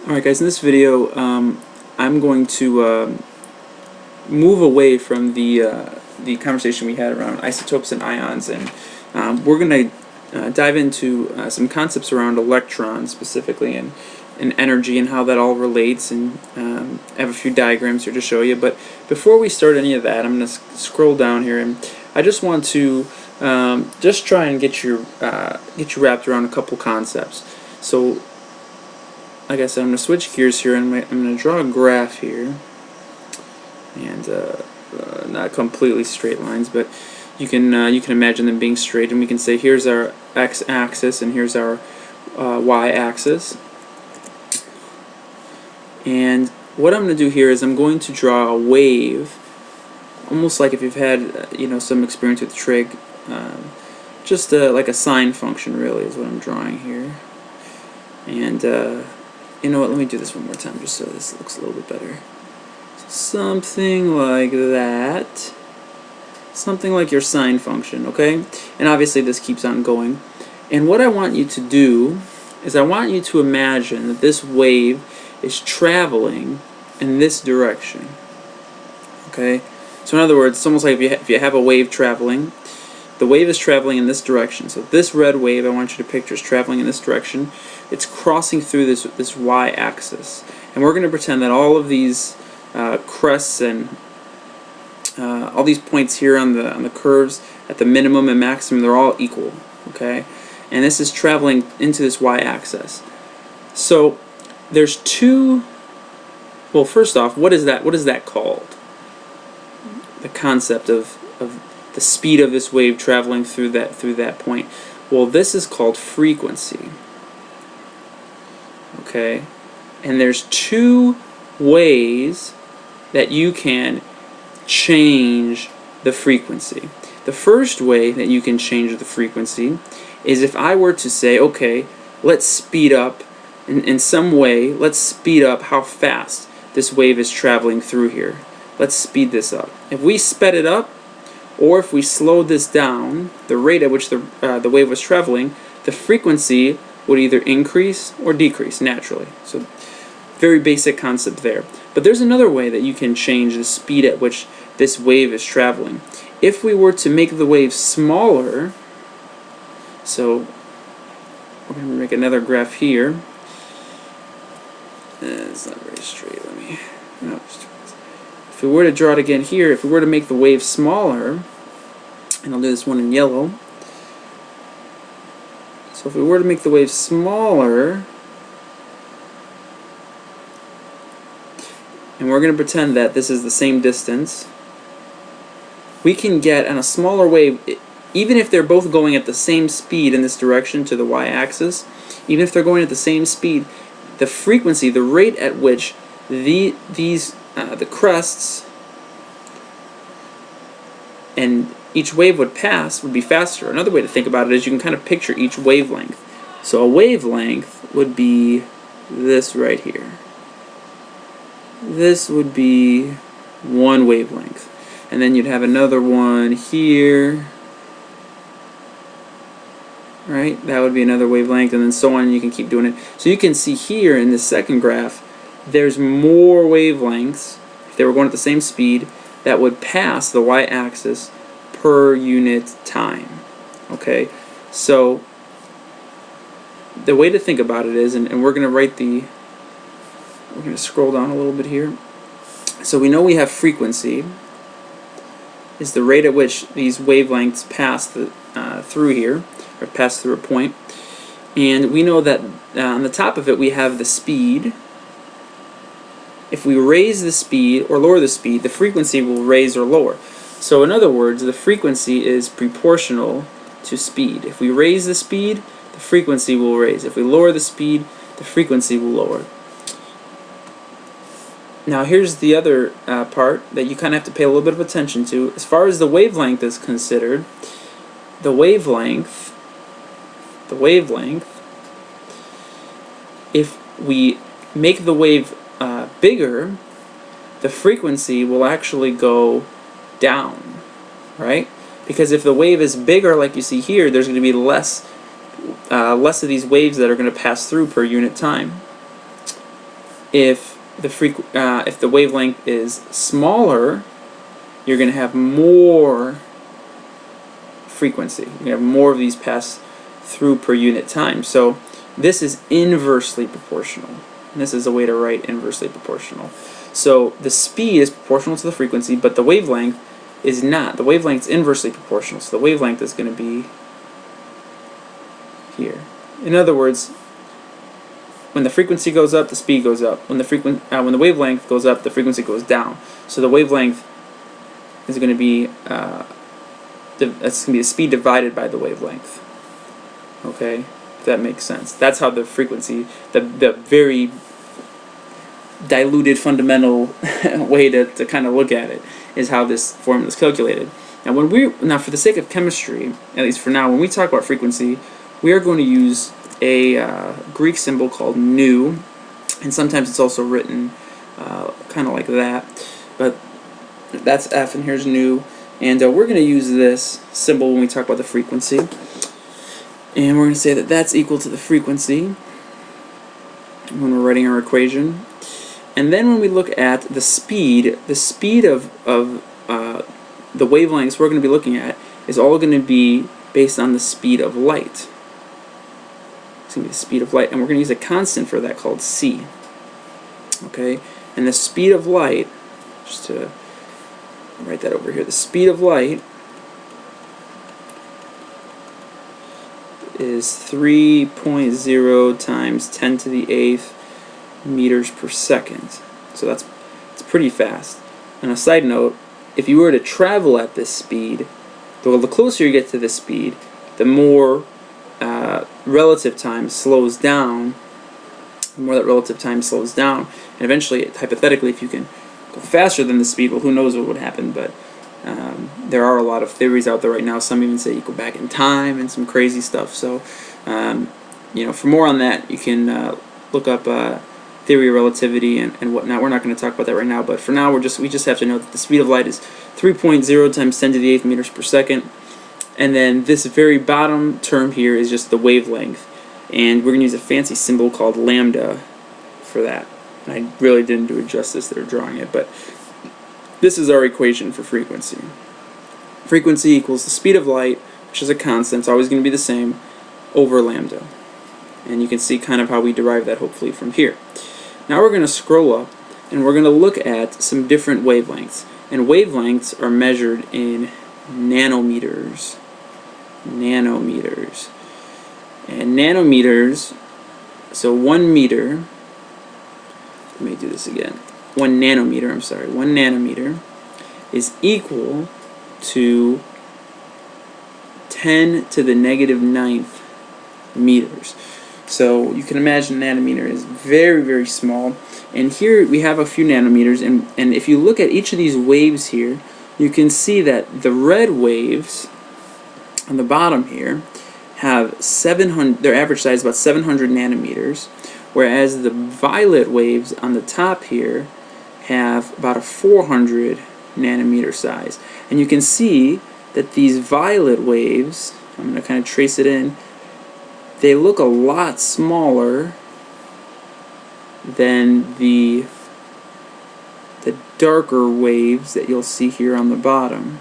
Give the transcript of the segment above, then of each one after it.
Alright guys, in this video I'm going to move away from the conversation we had around isotopes and ions, and we're going to dive into some concepts around electrons specifically, and energy and how that all relates, and I have a few diagrams here to show you. But before we start any of that, I'm going to scroll down here, and I just want to just try and get you wrapped around a couple concepts. So like I said, I'm going to switch gears here, and I'm going to draw a graph here, and not completely straight lines, but you can imagine them being straight, and we can say here's our x-axis and here's our y-axis. And what I'm going to do here is I'm going to draw a wave, almost like if you've had some experience with trig, just like a sine function really is what I'm drawing here. And you know what, let me do this one more time just so this looks a little bit better. Something like that. Something like your sine function, okay? And obviously this keeps on going. And what I want you to do is I want you to imagine that this wave is traveling in this direction. Okay? So in other words, it's almost like if you have a wave traveling, the wave is traveling in this direction. So this red wave I want you to picture is traveling in this direction. It's crossing through this y-axis. And we're going to pretend that all of these crests and all these points here on the curves at the minimum and maximum, they're all equal. Okay? And this is traveling into this y-axis. So there's two. Well, first off, what is that called? The concept of the speed of this wave traveling through that point. Well, this is called frequency. Okay? And there's two ways that you can change the frequency. The first way that you can change the frequency is if I were to say, okay, let's speed up in some way, let's speed up how fast this wave is traveling through here. Let's speed this up. If we sped it up, or if we slowed this down, the rate at which the wave was traveling, the frequency would either increase or decrease naturally. So very basic concept there. But there's another way that you can change the speed at which this wave is traveling. If we were to make the wave smaller, so we're going to make another graph here. It's not very straight. If we were to draw it again here, if we were to make the wave smaller, and I'll do this one in yellow. So if we were to make the wave smaller, and we're going to pretend that this is the same distance, we can get on a smaller wave, even if they're both going at the same speed in this direction to the y-axis, even if they're going at the same speed, the frequency, the rate at which the crests and each wave would pass would be faster. Another way to think about it is you can kind of picture each wavelength. So a wavelength would be this right here. This would be one wavelength. And then you'd have another one here. Right? That would be another wavelength, and then so on, and you can keep doing it. So you can see here in this second graph, there's more wavelengths, if they were going at the same speed, that would pass the y-axis per unit time. Okay? So the way to think about it is, and we're going to we're going to scroll down a little bit here. So we know we have frequency is the rate at which these wavelengths pass through here, or pass through a point. And we know that on the top of it we have the speed. If we raise the speed or lower the speed, the frequency will raise or lower. So in other words, the frequency is proportional to speed. If we raise the speed, the frequency will raise. If we lower the speed, the frequency will lower. Now here's the other part that you kind of have to pay a little bit of attention to. As far as the wavelength is considered, the wavelength, if we make the wave bigger, the frequency will actually go down, right? Because if the wave is bigger, like you see here, there's going to be less of these waves that are going to pass through per unit time. if the wavelength is smaller, you're going to have more frequency. You're going to have more of these pass through per unit time. So this is inversely proportional. And this is a way to write inversely proportional. So the speed is proportional to the frequency, but the wavelength is not. The wavelength is inversely proportional. So the wavelength is going to be here. In other words, when the frequency goes up, the speed goes up. When the wavelength goes up, the frequency goes down. So the wavelength is going to be that's going to be the speed divided by the wavelength. Okay, if that makes sense. That's how the frequency, the very diluted fundamental way to kind of look at it, is how this formula is calculated. Now, for the sake of chemistry, at least for now, when we talk about frequency, we are going to use a Greek symbol called nu, and sometimes it's also written kind of like that, but that's F and here's nu, and we're going to use this symbol when we talk about the frequency, and we're going to say that that's equal to the frequency when we're writing our equation. And then when we look at the speed of the wavelengths we're going to be looking at is all going to be based on the speed of light. It's going to be the speed of light, and we're going to use a constant for that called c. Okay, and the speed of light, just to write that over here, the speed of light is 3.0 times 10 to the 8th meters per second. So it's pretty fast. And a side note, if you were to travel at this speed, the closer you get to this speed, the more relative time slows down. The more that relative time slows down, and eventually, hypothetically, if you can go faster than the speed, well, who knows what would happen, but there are a lot of theories out there right now. Some even say you go back in time and some crazy stuff. So, for more on that, you can look up theory of relativity and whatnot. We're not going to talk about that right now, but for now, we just have to know that the speed of light is 3.0 times 10 to the 8th meters per second, and then this very bottom term here is just the wavelength, and we're going to use a fancy symbol called lambda for that. And I really didn't do it justice there drawing it, but this is our equation for frequency. Frequency equals the speed of light, which is a constant, it's always going to be the same, over lambda. And you can see kind of how we derive that hopefully from here. Now we're going to scroll up and we're going to look at some different wavelengths. And wavelengths are measured in nanometers. Nanometers. And nanometers, so 1 meter, let me do this again. 1 nanometer is equal to 10 to the negative 9th meters. So you can imagine nanometer is very, very small. And here we have a few nanometers, and if you look at each of these waves here, you can see that the red waves on the bottom here have 700, their average size is about 700 nanometers, whereas the violet waves on the top here have about a 400 nanometer size. And you can see that these violet waves, I'm going to kind of trace it in, they look a lot smaller than the darker waves that you'll see here on the bottom.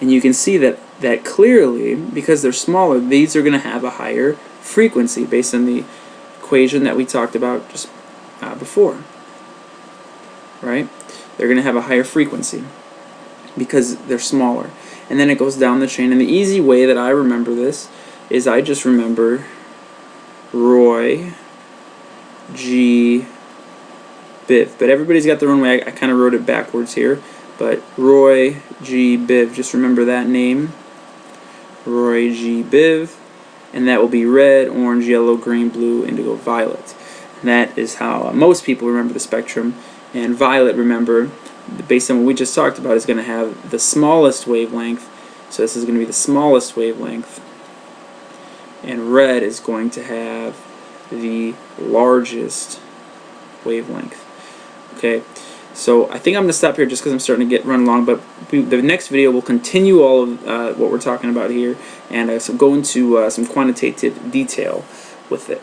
And you can see that clearly, because they're smaller, these are going to have a higher frequency based on the equation that we talked about just before. Right? They're going to have a higher frequency because they're smaller. And then it goes down the chain. And the easy way that I remember this is I just remember Roy G. Biv. But everybody's got their own way. I kind of wrote it backwards here. But Roy G. Biv. Just remember that name. Roy G. Biv. And that will be red, orange, yellow, green, blue, indigo, violet. And that is how most people remember the spectrum. And violet, remember, based on what we just talked about, is going to have the smallest wavelength. So this is going to be the smallest wavelength. And red is going to have the largest wavelength. Okay, so I think I'm going to stop here just because I'm starting to run long, but the next video will continue all of what we're talking about here, and so go into some quantitative detail with it.